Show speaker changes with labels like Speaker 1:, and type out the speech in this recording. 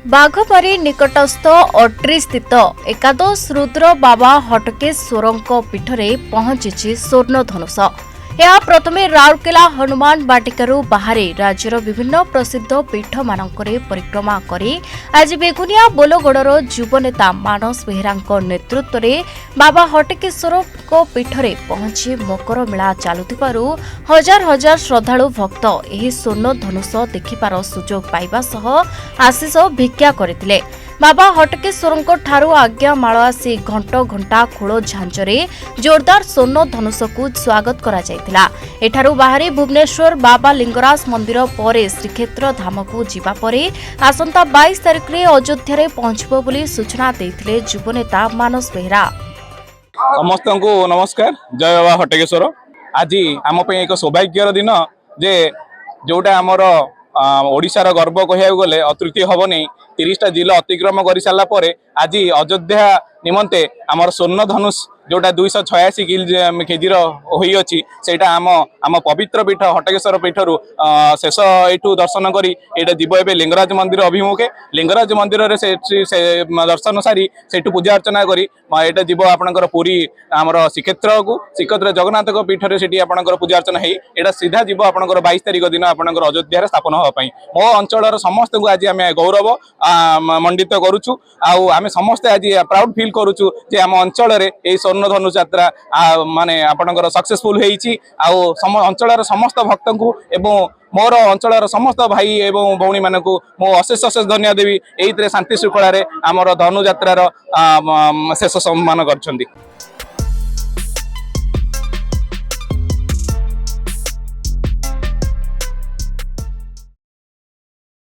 Speaker 1: बाघमारी निकटस्थ अट्री स्थित एकादश रुद्र बाबा हटकेश्वरों पीठरे पहुंची स्वर्ण धनुष। यह प्रथमे राउरकेला हनुमान बाटिकारु बाहरी राज्यर विभिन्न प्रसिद्ध पीठ मानकरे परिक्रमा करी आज बेगुनिया बोलगड़र युवनेता मानस बेहेरा नेतृत्व में बाबा हटकेश्वर पीठरे पहुंची मकर मेला चलुथिबारु हजार हजार श्रद्धालु भक्त एही स्वर्ण धनुष देखिबार सुजोग पाइबा सह आशीष भिक्षा करथिले। बाबा हटकेश्वरों ठारू आज्ञा माल आसी घंट घंटा खोल झांझरे जोरदार स्वर्ण धनुष को स्वागत करा जायतिला। एठारू बाहरी भुवनेश्वर बाबा लिंगराज मंदिर परे श्रीक्षेत्र धाम को जीवा परे आसंता 22 तारिख रे अयोध्या रे पहुंचबो बोली सूचना देथिले युवनेता मानस बेहेरा।
Speaker 2: समस्त को नमस्कार। जय बाबा हटकेश्वर। आज आम एक सौभाग्यर दिन जे जोटा आमर ओडिशार गर्व कहया गले अतृतीय हबनी 30टा जिला अतिक्रम कर सारा आज अयोध्या निमंते आमर स्वर्ण धनुष जोटा 286 केजी होइछि सेटा आम पवित्र पीठ हटकेश्वर पीठरू शेष एठू दर्शन करी एटा जीव ए लिंगराज मंदिर अभिमुखे लिंगराज मंदिर रे से दर्शन सारी सेठू पूजा अर्चना करी एटा जीव आपनकर पुरी आमर श्रीक्षेत्र जगन्नाथ पीठ रे सेठी आपनकर पूजा अर्चना हेई एटा सीधा जीव आपनकर 22 तारिख दिन आपनकर अयोध्या रे स्थापन होबा पई मो अंचलर समस्त को आज आमे गौरव मंडित करूछु। आउ आमे समस्त आज प्राउड फील करूछु जे आम अंचल रे ए स्वर्ण धनुष यात्रा माने आपनकर सक्सेसफुल हेइछि। आउ अंचलर समस्त भक्त को एवं मोर अंचलर समस्त भाई एवं भौणी मानकु मो अशेष अशेष धन्यवाद देवी। एइतरे शांति श्रृंखला रे आमर धनु यात्रार शेष सम्मान करछन्ती।